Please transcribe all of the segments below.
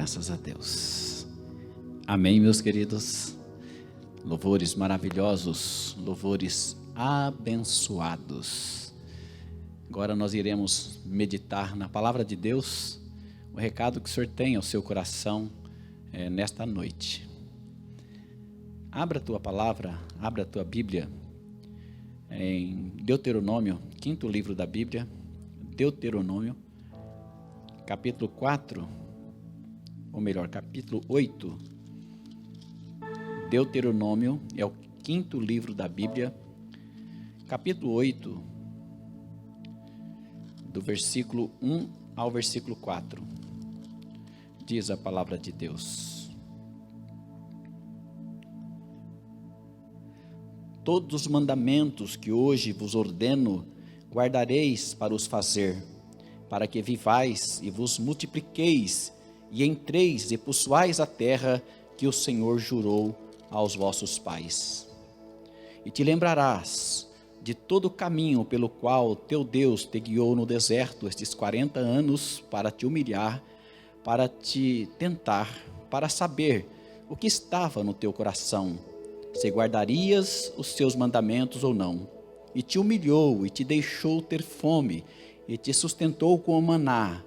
Graças a Deus. Amém, meus queridos. Louvores maravilhosos, louvores abençoados. Agora nós iremos meditar na palavra de Deus, o recado que o Senhor tem ao seu coração nesta noite. Abra a tua palavra, abra a tua Bíblia em Deuteronômio, quinto livro da Bíblia, Deuteronômio, capítulo 4, ou melhor, capítulo 8. Deuteronômio é o quinto livro da Bíblia, capítulo 8, do versículo 1 ao versículo 4. Diz a palavra de Deus: todos os mandamentos que hoje vos ordeno, guardareis para os fazer, para que vivais e vos multipliqueis, e entreis e possuais a terra que o Senhor jurou aos vossos pais. E te lembrarás de todo o caminho pelo qual teu Deus te guiou no deserto estes 40 anos, para te humilhar, para te tentar, para saber o que estava no teu coração, se guardarias os seus mandamentos ou não. E te humilhou e te deixou ter fome, e te sustentou com o maná,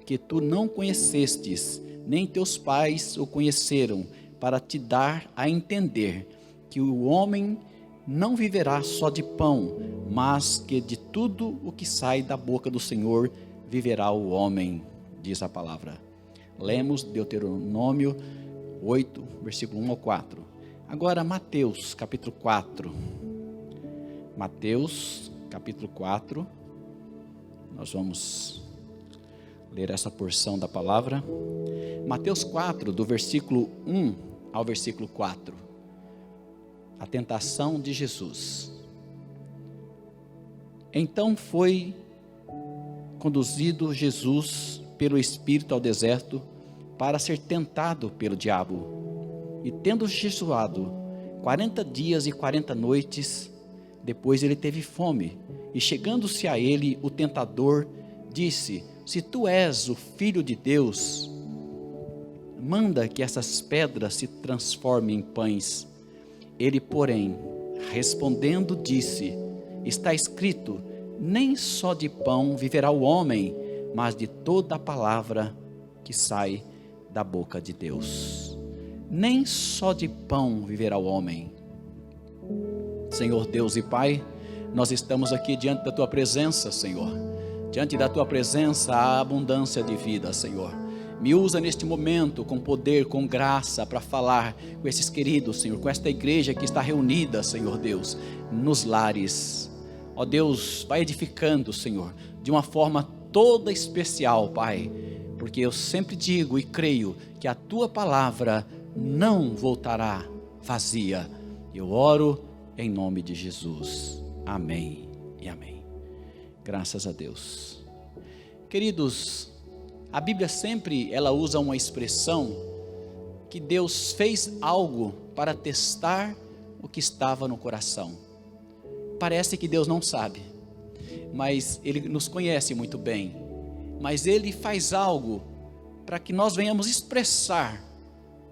que tu não conhecestes, nem teus pais o conheceram, para te dar a entender que o homem não viverá só de pão, mas que de tudo o que sai da boca do Senhor viverá o homem, diz a palavra. Lemos Deuteronômio 8, versículo 1 ao 4. Agora Mateus, capítulo 4. Mateus, capítulo 4. Nós vamos ler essa porção da palavra. Mateus 4, do versículo 1 ao versículo 4. A tentação de Jesus. Então foi conduzido Jesus pelo Espírito ao deserto para ser tentado pelo diabo. E tendo jejuado 40 dias e 40 noites, depois ele teve fome. E chegando-se a ele, o tentador disse: se tu és o Filho de Deus, manda que essas pedras se transformem em pães. Ele, porém, respondendo, disse: está escrito, nem só de pão viverá o homem, mas de toda a palavra que sai da boca de Deus. Nem só de pão viverá o homem. Senhor Deus e Pai, nós estamos aqui diante da Tua presença, Senhor. Diante da Tua presença há abundância de vida, Senhor. Me usa neste momento com poder, com graça, para falar com esses queridos, Senhor, com esta igreja que está reunida, Senhor Deus, nos lares. Ó Deus, vai edificando, Senhor, de uma forma toda especial, Pai, porque eu sempre digo e creio que a Tua palavra não voltará vazia. Eu oro em nome de Jesus. Amém e amém. Graças a Deus. Queridos, a Bíblia sempre ela usa uma expressão que Deus fez algo para testar o que estava no coração. Parece que Deus não sabe, mas Ele nos conhece muito bem. Mas Ele faz algo para que nós venhamos expressar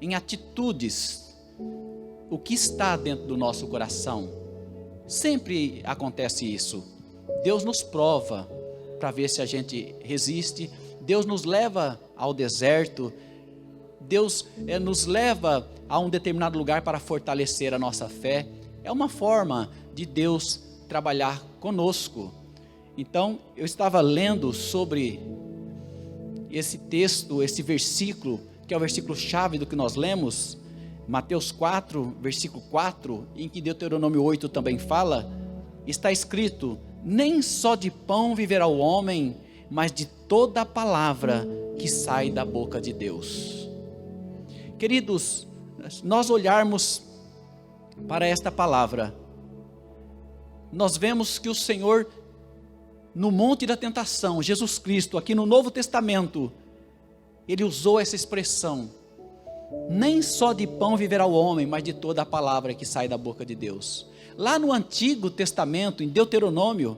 em atitudes o que está dentro do nosso coração. Sempre acontece isso. Deus nos prova para ver se a gente resiste. Deus nos leva ao deserto. Deus nos leva a um determinado lugar para fortalecer a nossa fé. É uma forma de Deus trabalhar conosco. Então, eu estava lendo sobre esse texto, esse versículo, que é o versículo chave do que nós lemos, Mateus 4, versículo 4, em que Deuteronômio 8 também fala, está escrito: nem só de pão viverá o homem, mas de toda a palavra que sai da boca de Deus. Queridos, nós olharmos para esta palavra, nós vemos que o Senhor, no monte da tentação, Jesus Cristo, aqui no Novo Testamento, Ele usou essa expressão: nem só de pão viverá o homem, mas de toda a palavra que sai da boca de Deus. Lá no Antigo Testamento, em Deuteronômio,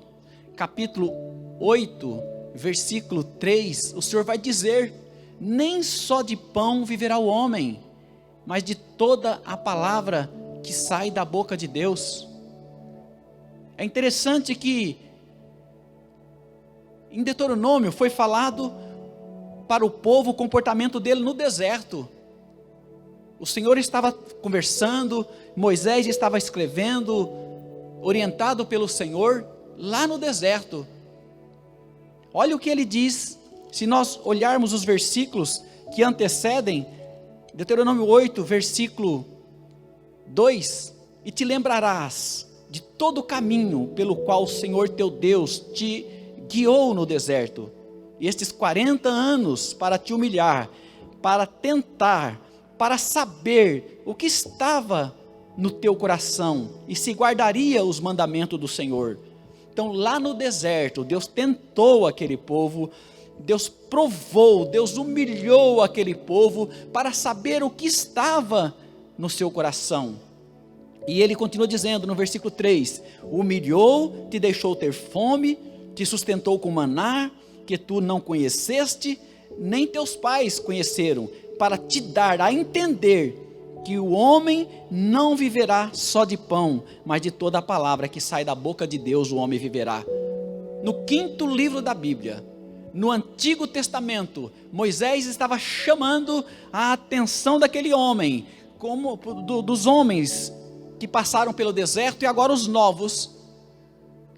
capítulo 8, versículo 3, o Senhor vai dizer nem só de pão viverá o homem, mas de toda a palavra que sai da boca de Deus. É interessante que em Deuteronômio foi falado para o povo o comportamento dele no deserto. O Senhor estava conversando, Moisés estava escrevendo, orientado pelo Senhor, lá no deserto. Olha o que ele diz, se nós olharmos os versículos que antecedem, Deuteronômio 8, versículo 2, e te lembrarás de todo o caminho pelo qual o Senhor teu Deus te guiou no deserto, e estes 40 anos para te humilhar, para tentar, para saber o que estava no teu coração, e se guardaria os mandamentos do Senhor. Então lá no deserto, Deus tentou aquele povo, Deus provou, Deus humilhou aquele povo, para saber o que estava no seu coração. E ele continua dizendo no versículo 3, humilhou, te deixou ter fome, te sustentou com maná, que tu não conheceste, nem teus pais conheceram, para te dar a entender que o homem não viverá só de pão, mas de toda a palavra que sai da boca de Deus o homem viverá. No 5º livro da Bíblia, no Antigo Testamento, Moisés estava chamando a atenção daquele homem, como dos homens que passaram pelo deserto e agora os novos,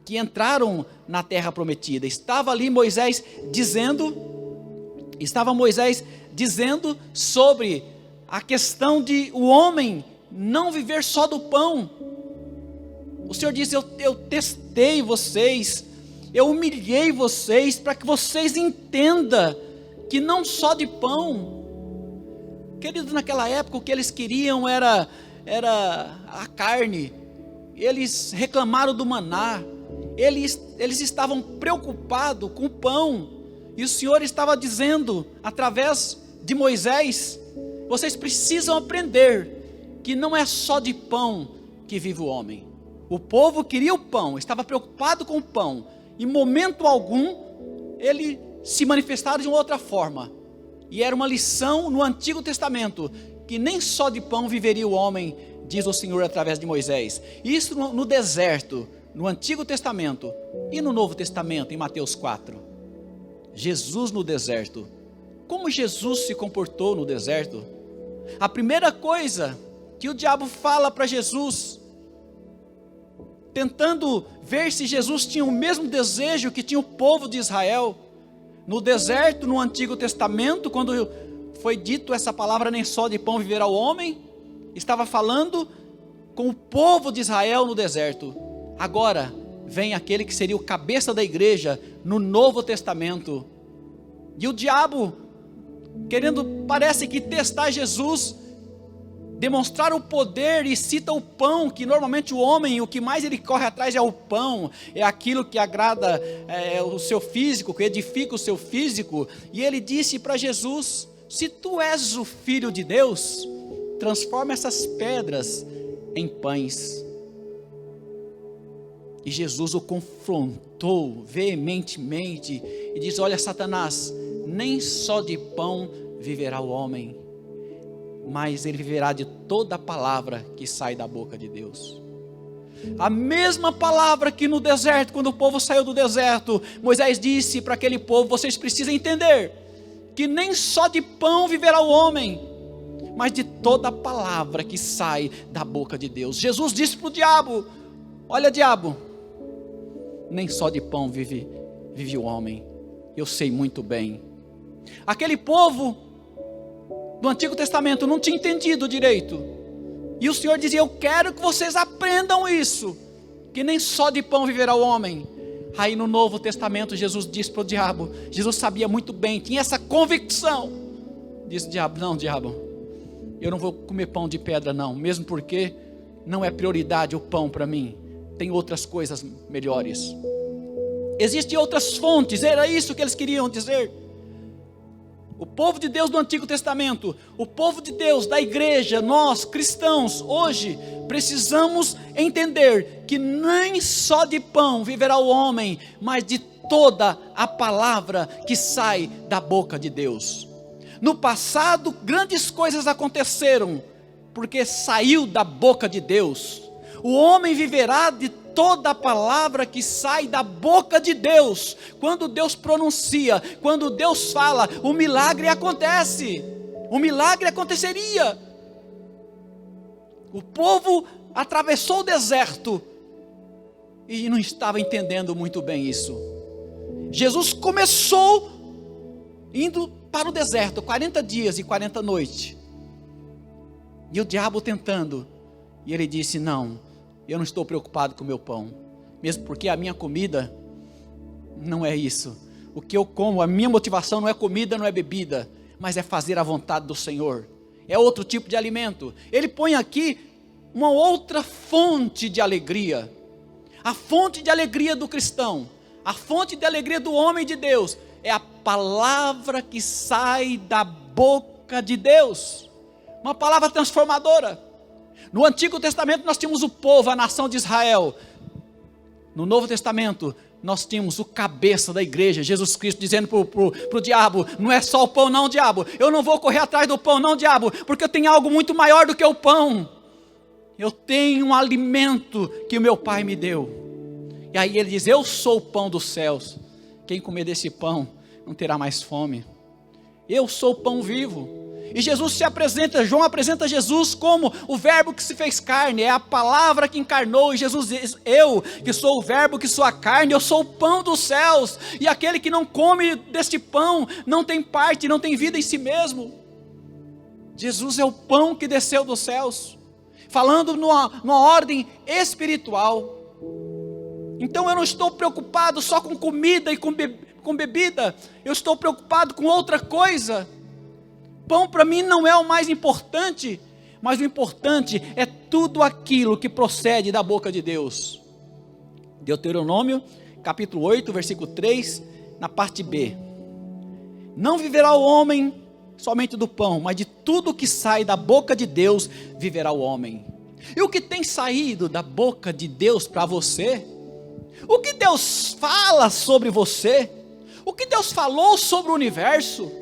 que entraram na terra prometida. Estava Moisés dizendo sobre a questão de o homem não viver só do pão. O Senhor diz, eu testei vocês, eu humilhei vocês, para que vocês entendam que não só de pão. Queridos, naquela época o que eles queriam era a carne, eles reclamaram do maná, eles estavam preocupados com o pão, e o Senhor estava dizendo, através de Moisés, vocês precisam aprender, que não é só de pão que vive o homem. O povo queria o pão, estava preocupado com o pão, em momento algum, ele se manifestaram de uma outra forma, e era uma lição no Antigo Testamento, que nem só de pão viveria o homem, diz o Senhor através de Moisés. Isso no deserto, no Antigo Testamento e no Novo Testamento, em Mateus 4. Jesus no deserto. Como Jesus se comportou no deserto? A primeira coisa que o diabo fala para Jesus, tentando ver se Jesus tinha o mesmo desejo que tinha o povo de Israel, no deserto, no Antigo Testamento, quando foi dito essa palavra, nem só de pão viverá o homem, estava falando com o povo de Israel no deserto. Agora vem aquele que seria o cabeça da igreja no Novo Testamento, e o diabo querendo, parece que testar Jesus, demonstrar o poder, e cita o pão, que normalmente o homem, o que mais ele corre atrás é o pão, é aquilo que agrada o seu físico, que edifica o seu físico. E ele disse para Jesus, se tu és o Filho de Deus, transforma essas pedras em pães. E Jesus o confrontou veementemente, e diz, olha Satanás, nem só de pão viverá o homem, mas ele viverá de toda a palavra que sai da boca de Deus. A mesma palavra que no deserto, quando o povo saiu do deserto, Moisés disse para aquele povo, vocês precisam entender, que nem só de pão viverá o homem, mas de toda a palavra que sai da boca de Deus. Jesus disse para o diabo, olha diabo, nem só de pão vive o homem, eu sei muito bem. Aquele povo do Antigo Testamento não tinha entendido direito, e o Senhor dizia, eu quero que vocês aprendam isso, que nem só de pão viverá o homem. Aí no Novo Testamento Jesus disse para o diabo, Jesus sabia muito bem, tinha essa convicção, disse o diabo, não diabo, eu não vou comer pão de pedra não, mesmo porque não é prioridade o pão para mim, tem outras coisas melhores, existem outras fontes, era isso que eles queriam dizer. O povo de Deus do Antigo Testamento, o povo de Deus da igreja, nós cristãos, hoje, precisamos entender que nem só de pão viverá o homem, mas de toda a palavra que sai da boca de Deus. No passado, grandes coisas aconteceram, porque saiu da boca de Deus. O homem viverá de toda a palavra que sai da boca de Deus. Quando Deus pronuncia, quando Deus fala, o milagre acontece. O milagre aconteceria. O povo atravessou o deserto e não estava entendendo muito bem isso. Jesus começou indo para o deserto, 40 dias e 40 noites. E o diabo tentando. E ele disse: não, eu não estou preocupado com o meu pão. Mesmo porque a minha comida não é isso. O que eu como, a minha motivação não é comida, não é bebida, mas é fazer a vontade do Senhor. É outro tipo de alimento. Ele põe aqui uma outra fonte de alegria. A fonte de alegria do cristão, a fonte de alegria do homem de Deus, é a palavra que sai da boca de Deus. Uma palavra transformadora. No Antigo Testamento nós tínhamos o povo, a nação de Israel. No Novo Testamento nós tínhamos o cabeça da igreja, Jesus Cristo, dizendo para o diabo: não é só o pão não, diabo, eu não vou correr atrás do pão não, diabo, porque eu tenho algo muito maior do que o pão. Eu tenho um alimento que o meu pai me deu. E aí ele diz: eu sou o pão dos céus, quem comer desse pão não terá mais fome. Eu sou o pão vivo. E Jesus se apresenta, João apresenta Jesus como o verbo que se fez carne, é a palavra que encarnou. E Jesus diz: eu que sou o verbo, que sou a carne, eu sou o pão dos céus, e aquele que não come deste pão não tem parte, não tem vida em si mesmo. Jesus é o pão que desceu dos céus, falando numa ordem espiritual. Então eu não estou preocupado só com comida e com bebida, eu estou preocupado com outra coisa. Pão para mim não é o mais importante, mas o importante é tudo aquilo que procede da boca de Deus. Deuteronômio, capítulo 8, versículo 3, na parte B. Não viverá o homem somente do pão, mas de tudo que sai da boca de Deus viverá o homem. E o que tem saído da boca de Deus para você? O que Deus fala sobre você? O que Deus falou sobre o universo?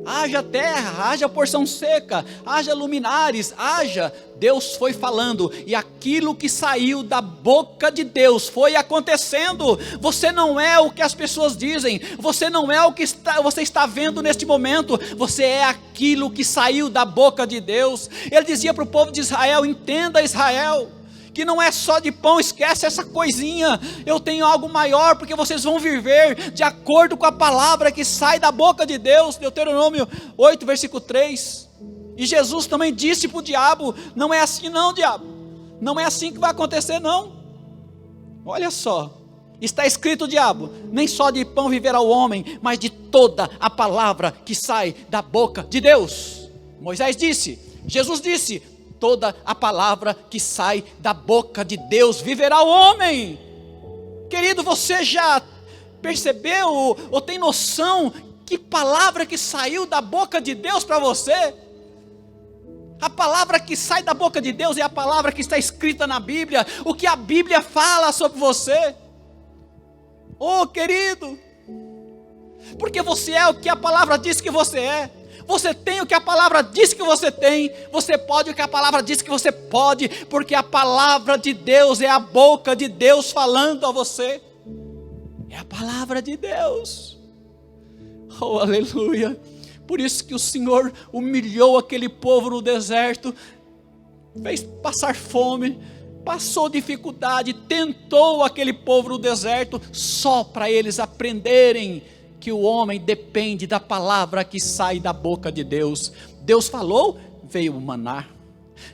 Haja terra, haja porção seca, haja luminares, haja. Deus foi falando, e aquilo que saiu da boca de Deus foi acontecendo. Você não é o que as pessoas dizem, você não é o que você está vendo neste momento, você é aquilo que saiu da boca de Deus. Ele dizia para o povo de Israel: entenda, Israel, que não é só de pão, esquece essa coisinha, eu tenho algo maior, porque vocês vão viver de acordo com a palavra que sai da boca de Deus. Deuteronômio 8, versículo 3. E Jesus também disse para o diabo: não é assim não, diabo, não é assim que vai acontecer não. Olha só, está escrito, diabo, nem só de pão viverá o homem, mas de toda a palavra que sai da boca de Deus. Moisés disse, Jesus disse: toda a palavra que sai da boca de Deus viverá o homem. Querido, você já percebeu ou tem noção que palavra que saiu da boca de Deus para você? A palavra que sai da boca de Deus é a palavra que está escrita na Bíblia, o que a Bíblia fala sobre você. Oh, querido, porque você é o que a palavra diz que você é. Você tem o que a palavra diz que você tem, você pode o que a palavra diz que você pode, porque a palavra de Deus é a boca de Deus falando a você. É a palavra de Deus. Oh, aleluia. Por isso que o Senhor humilhou aquele povo no deserto, fez passar fome, passou dificuldade, tentou aquele povo no deserto, só para eles aprenderem que o homem depende da palavra que sai da boca de Deus. Deus falou, veio o maná.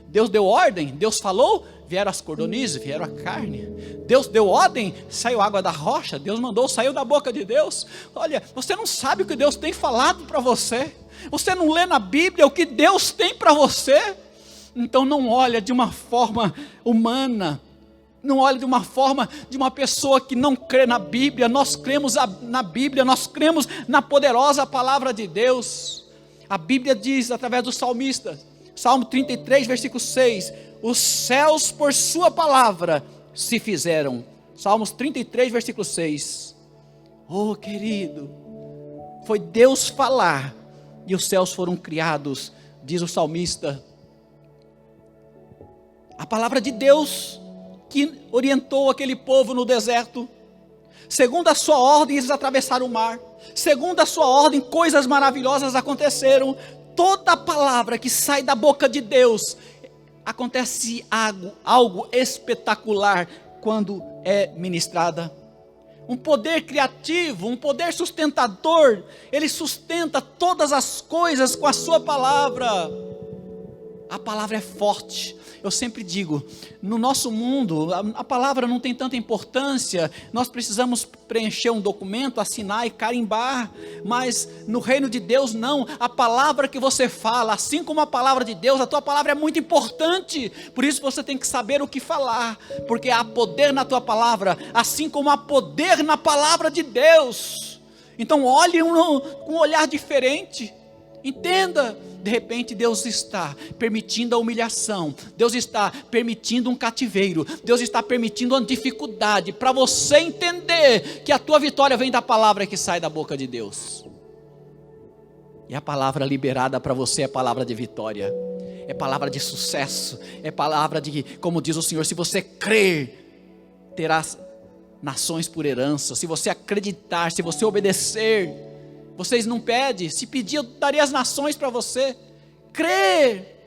Deus deu ordem, Deus falou, vieram as cordonizes, vieram a carne. Deus deu ordem, saiu água da rocha. Deus mandou, saiu da boca de Deus. Olha, você não sabe o que Deus tem falado para você. Você não lê na Bíblia o que Deus tem para você. Então não olha de uma forma humana, não olhe de uma forma de uma pessoa que não crê na Bíblia. Nós cremos na Bíblia, nós cremos na poderosa palavra de Deus. A Bíblia diz através do salmista, Salmo 33, versículo 6, os céus por sua palavra se fizeram. Salmos 33, versículo 6. Oh, querido, foi Deus falar e os céus foram criados, diz o salmista. A palavra de Deus que orientou aquele povo no deserto. Segundo a sua ordem, eles atravessaram o mar. Segundo a sua ordem, coisas maravilhosas aconteceram. Toda a palavra que sai da boca de Deus, acontece algo espetacular quando é ministrada. Um poder criativo, um poder sustentador. Ele sustenta todas as coisas com a sua palavra. A palavra é forte. Eu sempre digo, no nosso mundo, a palavra não tem tanta importância. Nós precisamos preencher um documento, assinar e carimbar. Mas no reino de Deus não. A palavra que você fala, assim como a palavra de Deus, a tua palavra é muito importante. Por isso você tem que saber o que falar. Porque há poder na tua palavra, assim como há poder na palavra de Deus. Então olhe com um olhar diferente. Entenda, de repente Deus está permitindo a humilhação, Deus está permitindo um cativeiro, Deus está permitindo uma dificuldade, para você entender que a tua vitória vem da palavra que sai da boca de Deus. E a palavra liberada para você é palavra de vitória, é palavra de sucesso, é palavra de, como diz o Senhor, se você crer, terás nações por herança. Se você acreditar, se você obedecer, vocês não pedem, se pedir eu daria as nações para você. Crer.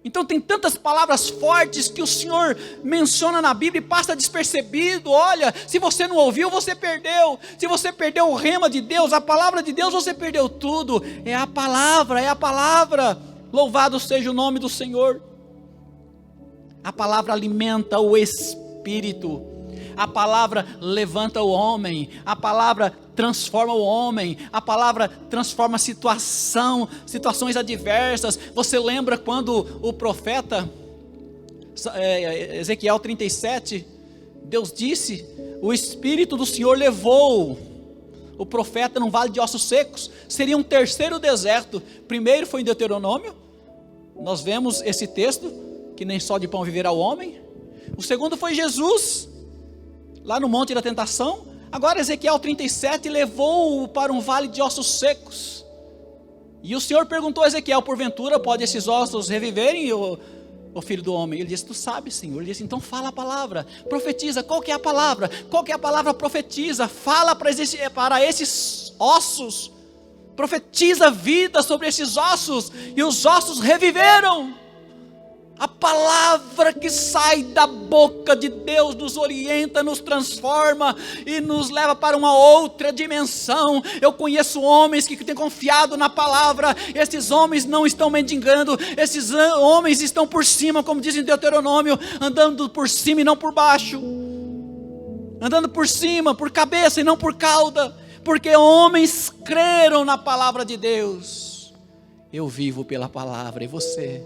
Então tem tantas palavras fortes que o Senhor menciona na Bíblia e passa despercebido. Olha, se você não ouviu, você perdeu. Se você perdeu o rema de Deus, a palavra de Deus, você perdeu tudo. É a palavra, é a palavra. Louvado seja o nome do Senhor. A palavra alimenta o espírito. A palavra levanta o homem, a palavra transforma o homem, a palavra transforma situações adversas. Você lembra quando o profeta, Ezequiel 37, Deus disse, o Espírito do Senhor levou o profeta num vale de ossos secos, seria um terceiro deserto. Primeiro foi em Deuteronômio, nós vemos esse texto, que nem só de pão viverá o homem. O segundo foi Jesus, lá no Monte da Tentação. Agora Ezequiel 37 levou-o para um vale de ossos secos. E o Senhor perguntou a Ezequiel, porventura pode esses ossos reviverem, o filho do homem? Ele disse, tu sabes, Senhor. Ele disse, então fala a palavra, profetiza. Qual que é a palavra? Qual que é a palavra? Profetiza, fala para esses ossos, profetiza vida sobre esses ossos, e os ossos reviveram. A palavra que sai da boca de Deus nos orienta, nos transforma e nos leva para uma outra dimensão. Eu conheço homens que têm confiado na palavra. Esses homens não estão mendigando, esses homens estão por cima, como diz em Deuteronômio, andando por cima e não por baixo, andando por cima, por cabeça e não por cauda, porque homens creram na palavra de Deus. Eu vivo pela palavra, e você?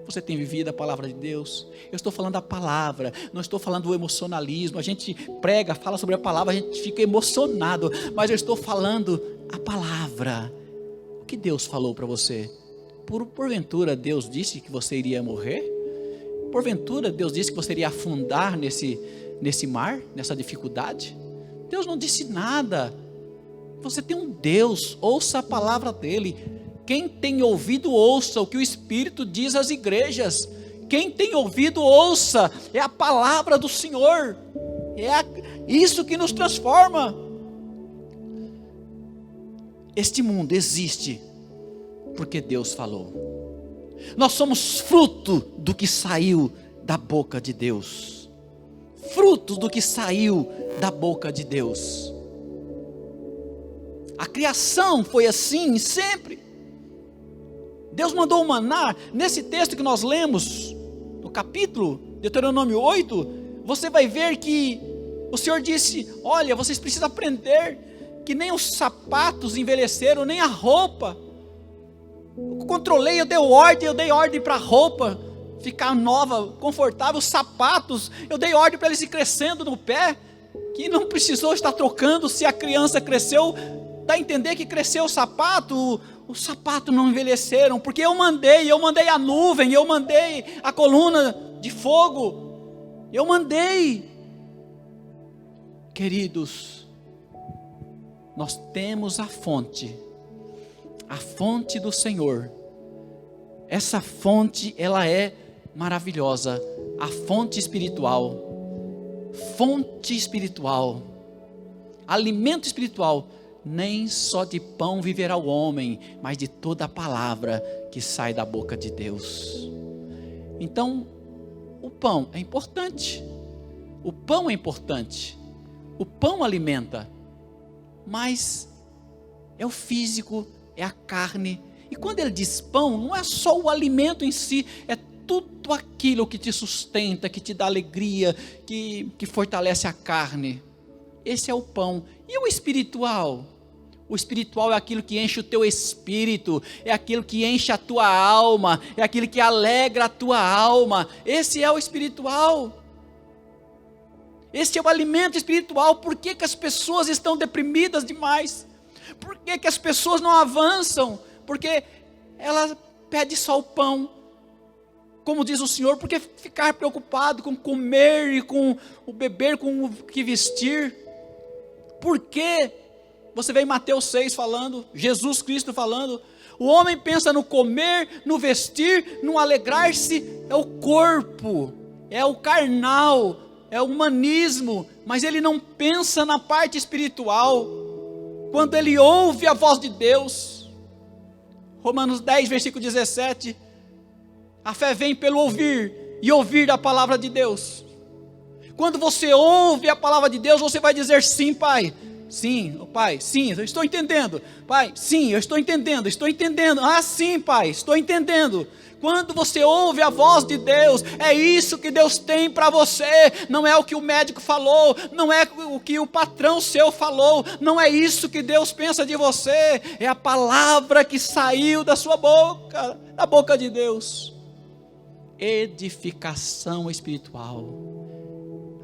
Você tem vivido a palavra de Deus? Eu estou falando da palavra, não estou falando do emocionalismo. A gente prega, fala sobre a palavra, a gente fica emocionado, mas eu estou falando a palavra. O que Deus falou para você? Porventura Deus disse que você iria morrer? Porventura Deus disse que você iria afundar nesse mar, nessa dificuldade? Deus não disse nada. Você tem um Deus, ouça a palavra dele. Quem tem ouvido, ouça o que o Espírito diz às igrejas. Quem tem ouvido, ouça. É a palavra do Senhor. Isso que nos transforma. Este mundo existe porque Deus falou. Nós somos fruto do que saiu da boca de Deus. Frutos do que saiu da boca de Deus. A criação foi assim sempre. Deus mandou o maná. Nesse texto que nós lemos, no capítulo Deuteronômio 8, você vai ver que o Senhor disse, olha, vocês precisam aprender que nem os sapatos envelheceram, nem a roupa. Eu controlei, eu dei ordem para a roupa ficar nova, confortável. Os sapatos, eu dei ordem para eles ir crescendo no pé, que não precisou estar trocando. Se a criança cresceu, dá a entender que cresceu o sapato não envelheceram, porque eu mandei a nuvem, eu mandei a coluna de fogo, eu mandei. Queridos, nós temos a fonte A fonte do Senhor. Essa fonte, ela é maravilhosa. A fonte espiritual. Fonte espiritual. Alimento espiritual. Nem só de pão viverá o homem, mas de toda a palavra que sai da boca de Deus. Então, o pão é importante. O pão é importante. O pão alimenta. Mas é o físico, é a carne. E quando ele diz pão, não é só o alimento em si, é tudo aquilo que te sustenta, que te dá alegria, que fortalece a carne. Esse é o pão. E o espiritual? O espiritual é aquilo que enche o teu espírito, é aquilo que enche a tua alma, é aquilo que alegra a tua alma. Esse é o espiritual. Esse é o alimento espiritual. Por que as pessoas estão deprimidas demais? Por que as pessoas não avançam? Porque elas pedem só o pão. Como diz o Senhor, por que ficar preocupado com comer e com o beber, com o que vestir? Por que? Você vê em Mateus 6 falando, Jesus Cristo falando, o homem pensa no comer, no vestir, no alegrar-se, é o corpo, é o carnal, é o humanismo, mas ele não pensa na parte espiritual. Quando ele ouve a voz de Deus, Romanos 10, versículo 17, a fé vem pelo ouvir, e ouvir da palavra de Deus. Quando você ouve a palavra de Deus, você vai dizer sim, Pai. Sim, Pai, sim, eu estou entendendo. Pai, sim, eu estou entendendo, Ah, sim, Pai, estou entendendo. Quando você ouve a voz de Deus, é isso que Deus tem para você. Não é o que o médico falou, não é o que o patrão seu falou, não é isso que Deus pensa de você. É a palavra que saiu da sua boca, da boca de Deus. Edificação espiritual.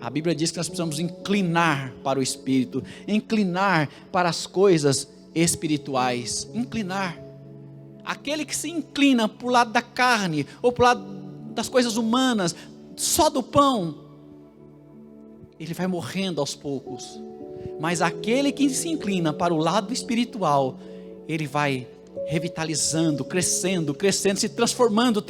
A Bíblia diz que nós precisamos inclinar para o Espírito, inclinar para as coisas espirituais, inclinar. Aquele que se inclina para o lado da carne, ou para o lado das coisas humanas, só do pão, ele vai morrendo aos poucos. Mas aquele que se inclina para o lado espiritual, ele vai revitalizando, crescendo, se transformando,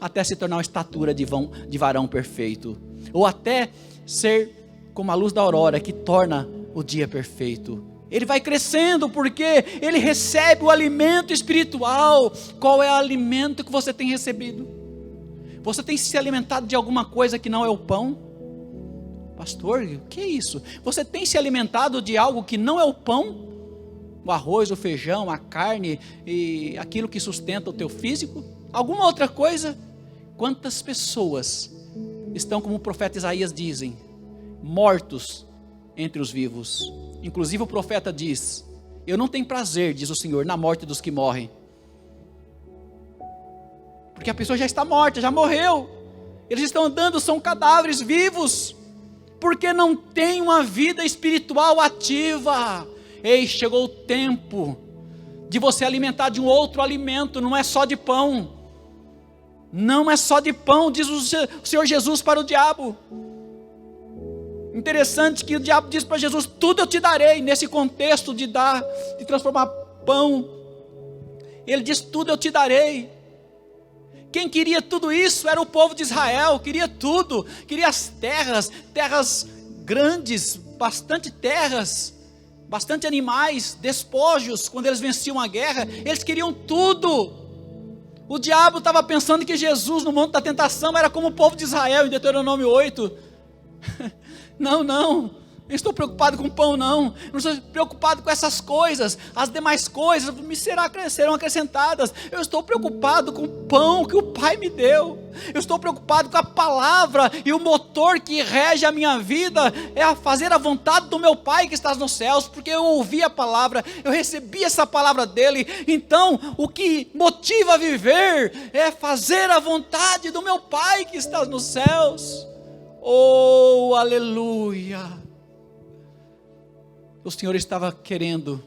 até se tornar uma estatura de varão perfeito, ou até ser como a luz da aurora, que torna o dia perfeito. Ele vai crescendo, porque ele recebe o alimento espiritual. Qual é o alimento que você tem recebido? Você tem se alimentado de alguma coisa que não é o pão? Pastor, o que é isso? Você tem se alimentado de algo que não é o pão? O arroz, o feijão, a carne e aquilo que sustenta o teu físico? Alguma outra coisa? Quantas pessoas estão, como o profeta Isaías dizem, mortos entre os vivos? Inclusive o profeta diz, eu não tenho prazer, diz o Senhor, na morte dos que morrem. Porque a pessoa já está morta, já morreu. Eles estão andando, são cadáveres vivos, porque não tem uma vida espiritual ativa. Ei, chegou o tempo de você alimentar de um outro alimento, não é só de pão. Não é só de pão, diz o Senhor Jesus para o diabo. Interessante que o diabo diz para Jesus, tudo eu te darei, nesse contexto de dar, de transformar pão. Ele diz, tudo eu te darei. Quem queria tudo isso era o povo de Israel, queria tudo, queria as terras grandes, bastante terras, bastante animais, despojos. Quando eles venciam a guerra, eles queriam tudo. O diabo estava pensando que Jesus no monte da tentação era como o povo de Israel, em Deuteronômio 8. Não estou preocupado com pão, não estou preocupado com essas coisas, as demais coisas me serão acrescentadas. Eu estou preocupado com o pão que o Pai me deu, eu estou preocupado com a palavra, e o motor que rege a minha vida é a fazer a vontade do meu Pai que está nos céus, porque eu ouvi a palavra, eu recebi essa palavra dele. Então o que motiva a viver é fazer a vontade do meu Pai que está nos céus. Oh, aleluia! O Senhor estava querendo,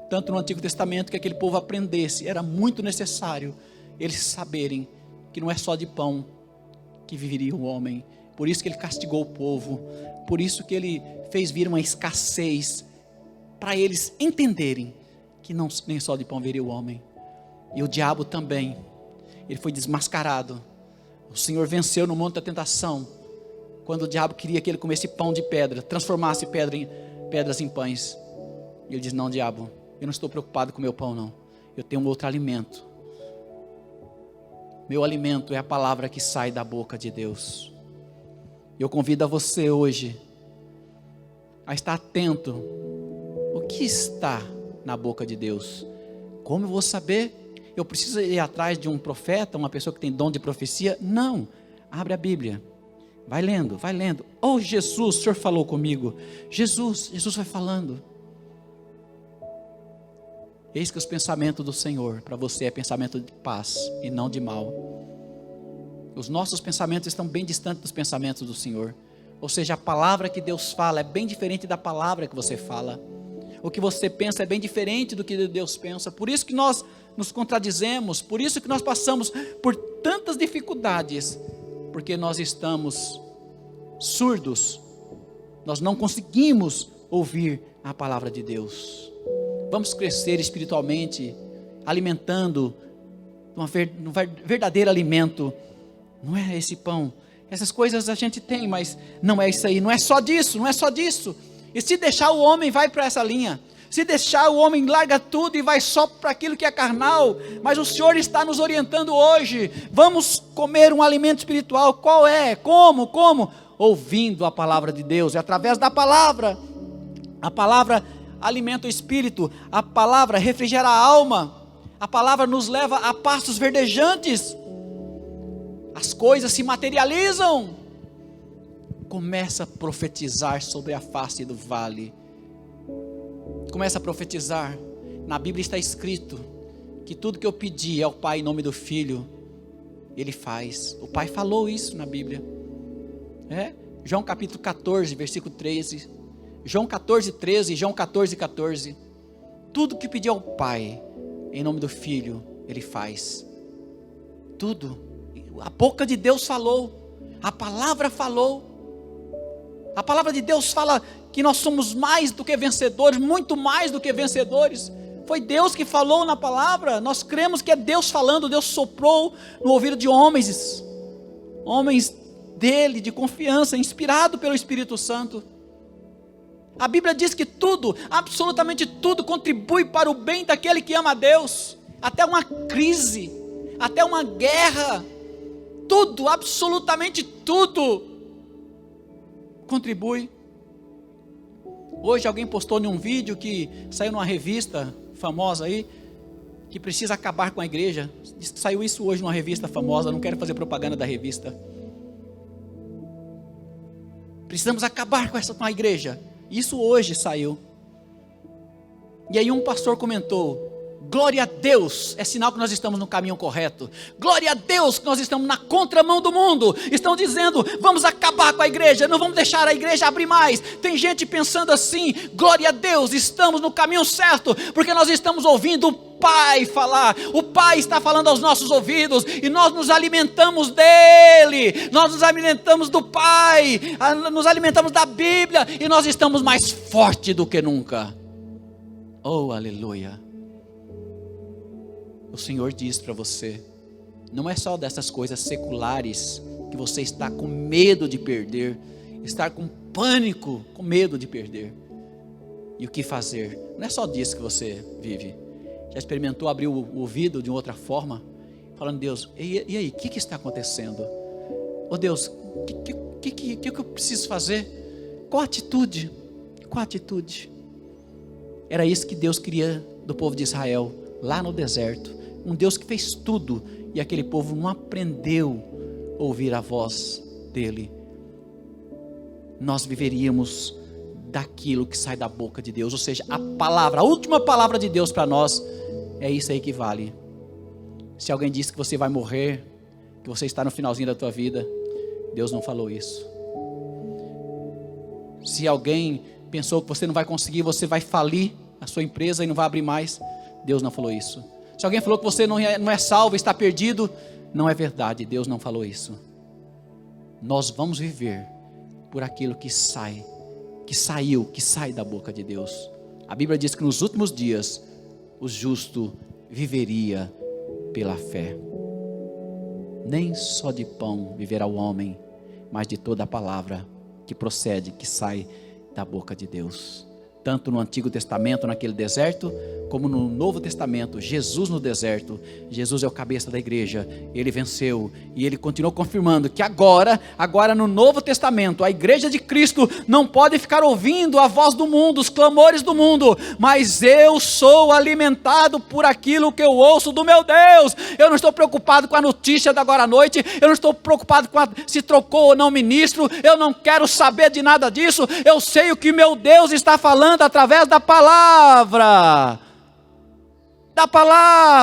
tanto no Antigo Testamento, que aquele povo aprendesse. Era muito necessário eles saberem que não é só de pão que viveria o homem. Por isso que ele castigou o povo, por isso que ele fez vir uma escassez, para eles entenderem que não nem só de pão viria o homem. E o diabo também, ele foi desmascarado. O Senhor venceu no monte da tentação, quando o diabo queria que ele comesse pão de pedra, transformasse pedras em pães. E ele diz: não, diabo, eu não estou preocupado com o meu pão, não. Eu tenho um outro alimento. Meu alimento é a palavra que sai da boca de Deus. Eu convido a você hoje a estar atento. O que está na boca de Deus? Como eu vou saber? Eu preciso ir atrás de um profeta, uma pessoa que tem dom de profecia? Não. Abre a Bíblia. Vai lendo, vai lendo. Oh, Jesus, o Senhor falou comigo. Jesus vai falando. Eis que os pensamentos do Senhor para você é pensamento de paz e não de mal. Os nossos pensamentos estão bem distantes dos pensamentos do Senhor. Ou seja, a palavra que Deus fala é bem diferente da palavra que você fala. O que você pensa é bem diferente do que Deus pensa. Por isso que nós nos contradizemos, por isso que nós passamos por tantas dificuldades, porque nós estamos surdos, nós não conseguimos ouvir a palavra de Deus. Vamos crescer espiritualmente, alimentando um verdadeiro alimento. Não é esse pão, essas coisas a gente tem, mas não é isso aí, não é só disso, não é só disso. E se deixar o homem vai para essa linha, se deixar o homem larga tudo e vai só para aquilo que é carnal. Mas o Senhor está nos orientando hoje, vamos comer um alimento espiritual. Qual é? Como? Ouvindo a palavra de Deus, é através da palavra. A palavra alimenta o espírito, a palavra refrigera a alma, a palavra nos leva a pastos verdejantes, as coisas se materializam. Começa a profetizar sobre a face do vale, começa a profetizar. Na Bíblia está escrito que tudo que eu pedi ao Pai em nome do Filho, Ele faz. O Pai falou isso na Bíblia, João capítulo 14, versículo 13, João 14, 13, João 14, 14, tudo que pedi ao Pai em nome do Filho, Ele faz. Tudo. A boca de Deus falou, a palavra falou. A palavra de Deus fala que nós somos mais do que vencedores, muito mais do que vencedores. Foi Deus que falou na palavra, nós cremos que é Deus falando. Deus soprou no ouvido de homens dele, de confiança, inspirado pelo Espírito Santo. A Bíblia diz que tudo, absolutamente tudo, contribui para o bem daquele que ama a Deus. Até uma crise, até uma guerra, tudo, absolutamente tudo contribui. Hoje alguém postou em um vídeo que saiu numa revista famosa aí, que precisa acabar com a igreja. Saiu isso hoje numa revista famosa, não quero fazer propaganda da revista. Precisamos acabar com a igreja. Isso hoje saiu. E aí um pastor comentou: glória a Deus, é sinal que nós estamos no caminho correto. Glória a Deus que nós estamos na contramão do mundo. Estão dizendo: vamos acabar com a igreja, não vamos deixar a igreja abrir mais. Tem gente pensando assim: glória a Deus, estamos no caminho certo, porque nós estamos ouvindo o Pai falar. O Pai está falando aos nossos ouvidos, e nós nos alimentamos dele, nós nos alimentamos do Pai, nos alimentamos da Bíblia, e nós estamos mais fortes do que nunca. Oh, aleluia. O Senhor diz para você, não é só dessas coisas seculares que você está com medo de perder, estar com pânico, com medo de perder. E o que fazer? Não é só disso que você vive. Já experimentou abrir o ouvido de uma outra forma, falando: Deus, e aí, o que está acontecendo? Oh Deus, o que eu preciso fazer? Qual atitude? Qual atitude? Era isso que Deus queria do povo de Israel, lá no deserto. Um Deus que fez tudo, e aquele povo não aprendeu a ouvir a voz dele. Nós viveríamos daquilo que sai da boca de Deus, ou seja, a palavra, a última palavra de Deus para nós, é isso aí que vale. Se alguém disse que você vai morrer, que você está no finalzinho da tua vida, Deus não falou isso. Se alguém pensou que você não vai conseguir, você vai falir a sua empresa e não vai abrir mais, Deus não falou isso. Se alguém falou que você não é salvo, está perdido, não é verdade, Deus não falou isso. Nós vamos viver por aquilo que sai da boca de Deus. A Bíblia diz que nos últimos dias o justo viveria pela fé. Nem só de pão viverá o homem, mas de toda a palavra que procede, que sai da boca de Deus. Tanto no Antigo Testamento, naquele deserto, como no Novo Testamento, Jesus no deserto. Jesus é o cabeça da igreja, ele venceu, e ele continuou confirmando que agora no Novo Testamento, a igreja de Cristo não pode ficar ouvindo a voz do mundo, os clamores do mundo, mas eu sou alimentado por aquilo que eu ouço do meu Deus. Eu não estou preocupado com a notícia da agora à noite, eu não estou preocupado com se trocou ou não ministro, eu não quero saber de nada disso. Eu sei o que meu Deus está falando através da palavra.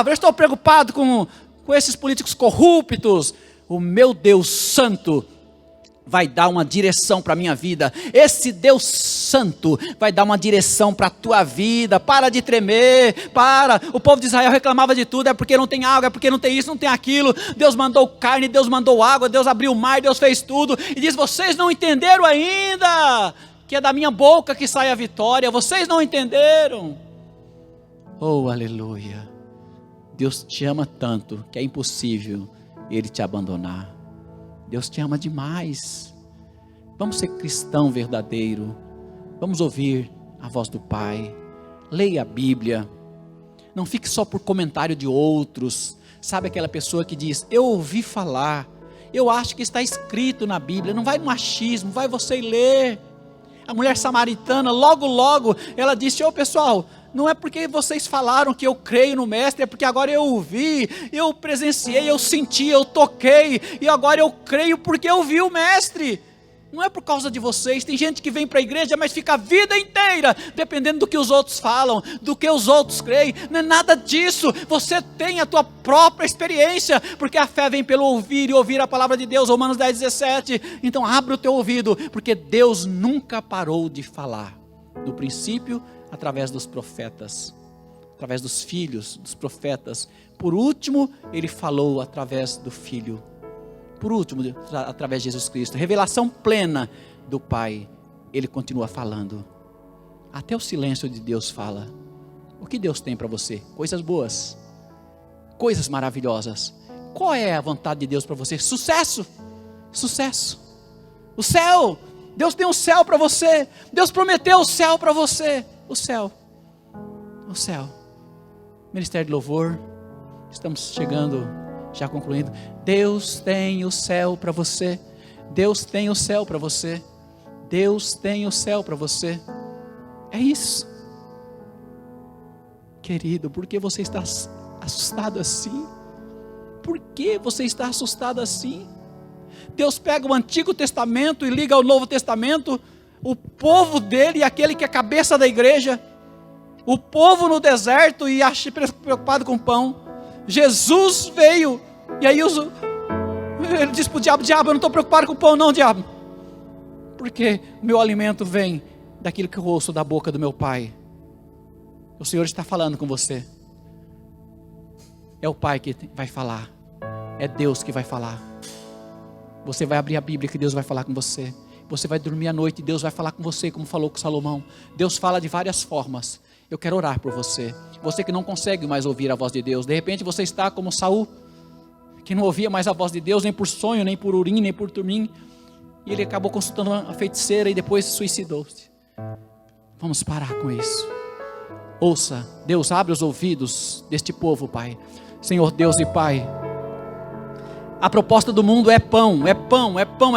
Eu estou preocupado com esses políticos corruptos. O meu Deus Santo vai dar uma direção para a minha vida. Esse Deus Santo vai dar uma direção para a tua vida. Para de tremer, o povo de Israel reclamava de tudo, é porque não tem água, é porque não tem isso, não tem aquilo. Deus mandou carne, Deus mandou água, Deus abriu o mar, Deus fez tudo, e diz: vocês não entenderam ainda que é da minha boca que sai a vitória. Vocês não entenderam. Oh, aleluia. Deus te ama tanto que é impossível Ele te abandonar. Deus te ama demais. Vamos ser cristão verdadeiro. Vamos ouvir a voz do Pai. Leia a Bíblia. Não fique só por comentário de outros. Sabe aquela pessoa que diz: eu ouvi falar, eu acho que está escrito na Bíblia. Não vai no achismo, vai você ler. A mulher samaritana, logo, ela disse: ô pessoal, não é porque vocês falaram que eu creio no Mestre, é porque agora eu ouvi, eu presenciei, eu senti, eu toquei, e agora eu creio porque eu vi o Mestre. Não é por causa de vocês. Tem gente que vem para a igreja, mas fica a vida inteira dependendo do que os outros falam, do que os outros creem. Não é nada disso. Você tem a tua própria experiência, porque a fé vem pelo ouvir, e ouvir a palavra de Deus. Romanos 10:17. Então abre o teu ouvido, porque Deus nunca parou de falar. No princípio, através dos profetas, através dos filhos dos profetas. Por último, Ele falou através do Filho. Por último, através de Jesus Cristo, revelação plena do Pai. Ele continua falando. Até o silêncio de Deus fala. O que Deus tem para você? Coisas boas, coisas maravilhosas. Qual é a vontade de Deus para você? Sucesso, o céu. Deus tem um céu para você. Deus prometeu o céu para você. O céu. Ministério de Louvor, estamos chegando, já concluindo. Deus tem o céu para você. Deus tem o céu para você. Deus tem o céu para você. É isso. Querido, por que você está assustado assim? Por que você está assustado assim? Deus pega o Antigo Testamento e liga ao Novo Testamento. O povo dele, aquele que é cabeça da igreja. O povo no deserto e acha preocupado com pão. Jesus veio. E aí ele disse para o diabo: diabo, eu não estou preocupado com pão não, diabo. Porque o meu alimento vem daquilo que eu ouço da boca do meu Pai. O Senhor está falando com você. É o Pai que vai falar. É Deus que vai falar. Você vai abrir a Bíblia que Deus vai falar com você. Você vai dormir à noite e Deus vai falar com você, como falou com Salomão. Deus fala de várias formas. Eu quero orar por você. Você que não consegue mais ouvir a voz de Deus. De repente você está como Saul, que não ouvia mais a voz de Deus, nem por sonho, nem por urim, nem por tumim. E ele acabou consultando uma feiticeira e depois suicidou-se. Vamos parar com isso. Ouça, Deus, abre os ouvidos deste povo, Pai. Senhor Deus e Pai, a proposta do mundo é pão,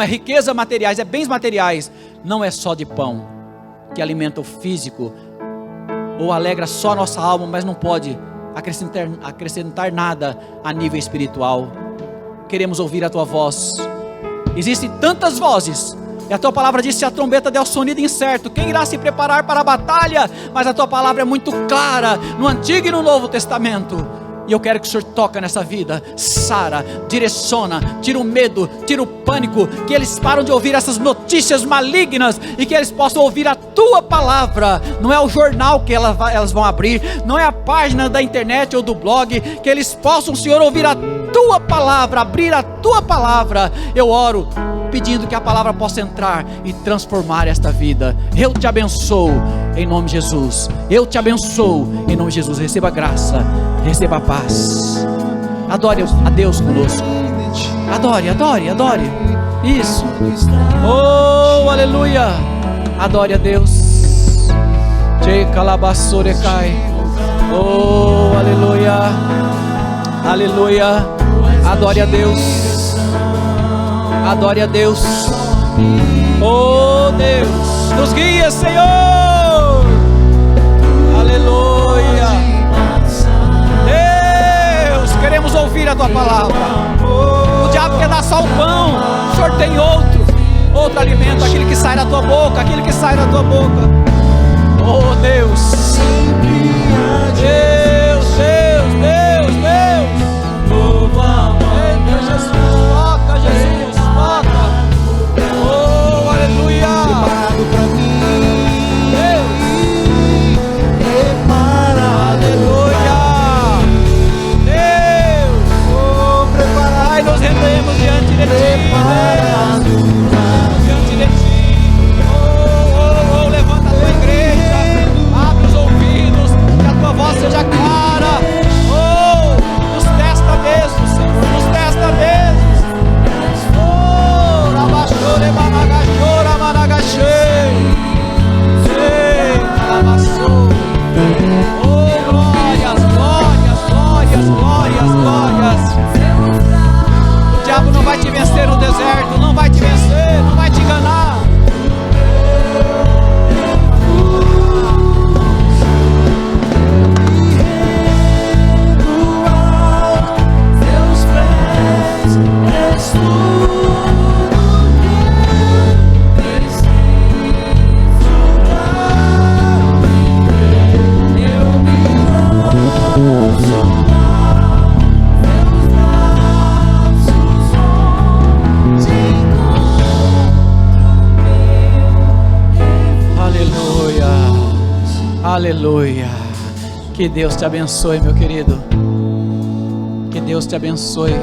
é riqueza materiais, é bens materiais. Não é só de pão que alimenta o físico ou alegra só a nossa alma, mas não pode acrescentar nada a nível espiritual. Queremos ouvir a Tua voz. Existem tantas vozes, e a Tua palavra diz: se a trombeta der o sonido incerto, quem irá se preparar para a batalha? Mas a Tua palavra é muito clara, no Antigo e no Novo Testamento. E eu quero que o Senhor toque nessa vida, sara, direciona, tira o medo, tira o pânico, que eles param de ouvir essas notícias malignas e que eles possam ouvir a Tua palavra. Não é o jornal que elas vão abrir, não é a página da internet ou do blog, que eles possam, Senhor, ouvir a Tua palavra, abrir a Tua palavra. Eu oro pedindo que a palavra possa entrar e transformar esta vida. Eu te abençoo em nome de Jesus. Eu te abençoo em nome de Jesus. Receba graça, receba paz. Adore a Deus conosco. Adore, adore, adore. Isso. Oh, aleluia. Adore a Deus. Oh, aleluia. Aleluia. Adore a Deus. Adore a Deus. Oh Deus, nos guia, Senhor. Aleluia. Deus, queremos ouvir a tua palavra. O diabo quer dar só o pão, o Senhor tem outro alimento, aquele que sai da tua boca, aquele que sai da tua boca. Oh Deus, Deus, Deus, Deus, Deus. Eita Jesus, toca Jesus, toca. Oh, aleluia. Preparado pra mim, aleluia. Deus, oh, preparado. Pai, nos rendemos diante de ti, diante de ti. Oh, levanta a tua igreja, abre os ouvidos, que a tua voz seja clara. Oh, nos testa mesmo, Senhor, nos testa mesmo. Oh, rabachore, managachora, managachei. Ei, lavassou. Oh, glórias, glórias, glórias, glórias, glórias. O diabo não vai te vencer no deserto, não vai te vencer, não vai te enganar. Aleluia. Que Deus te abençoe, meu querido. Que Deus te abençoe.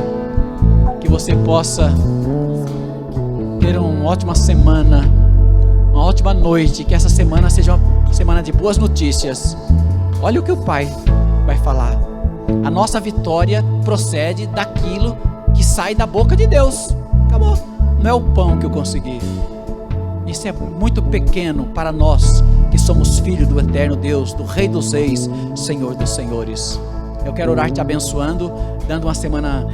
Que você possa ter uma ótima semana, uma ótima noite. Que essa semana seja uma semana de boas notícias. Olha o que o Pai vai falar. A nossa vitória procede daquilo que sai da boca de Deus. Acabou. Não é o pão que eu consegui. Isso é muito pequeno para nós que somos filhos do eterno Deus, do Rei dos Reis, Senhor dos Senhores. Eu quero orar te abençoando,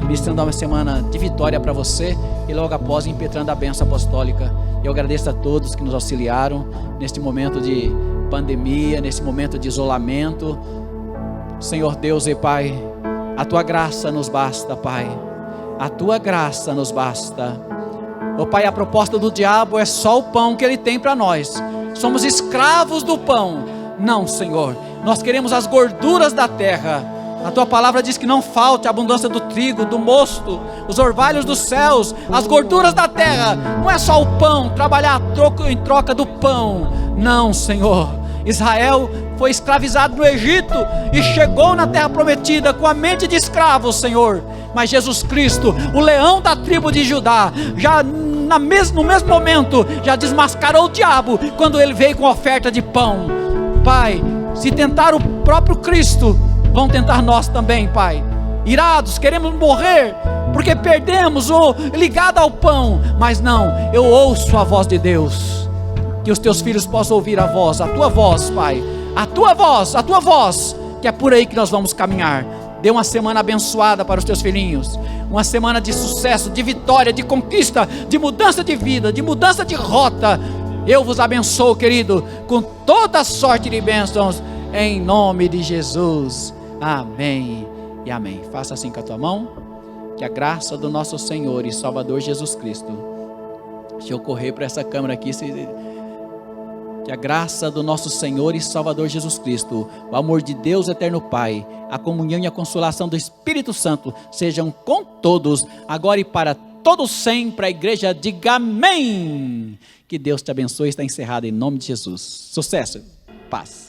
ministrando uma semana de vitória para você e logo após impetrando a bênção apostólica. Eu agradeço a todos que nos auxiliaram neste momento de pandemia, nesse momento de isolamento. Senhor Deus e Pai, a tua graça nos basta, Pai. A tua graça nos basta. Oh Pai, a proposta do diabo é só o pão que ele tem para nós. Somos escravos do pão. Não, Senhor, nós queremos as gorduras da terra. A tua palavra diz que não falte a abundância do trigo, do mosto, os orvalhos dos céus, as gorduras da terra. Não é só o pão, trabalhar em troca do pão. Não, Senhor. Israel foi escravizado no Egito e chegou na terra prometida com a mente de escravo, Senhor. Mas Jesus Cristo, o leão da tribo de Judá, já no mesmo momento, já desmascarou o diabo quando ele veio com oferta de pão. Pai, se tentar o próprio Cristo, vão tentar nós também, Pai. Irados, queremos morrer porque perdemos o ligado ao pão. Mas não, eu ouço a voz de Deus. Que os teus filhos possam ouvir a tua voz, Pai. A tua voz, que é por aí que nós vamos caminhar. Dê uma semana abençoada para os teus filhinhos. Uma semana de sucesso, de vitória, de conquista, de mudança de vida, de mudança de rota. Eu vos abençoo, querido, com toda sorte de bênçãos, em nome de Jesus. Amém e amém. Faça assim com a tua mão. Que a graça do nosso Senhor e Salvador Jesus Cristo. Deixa eu correr para essa câmera aqui. Que a graça do nosso Senhor e Salvador Jesus Cristo, o amor de Deus eterno Pai, a comunhão e a consolação do Espírito Santo sejam com todos, agora e para todos sempre. A igreja diga amém. Que Deus te abençoe. Está encerrado em nome de Jesus. Sucesso, paz.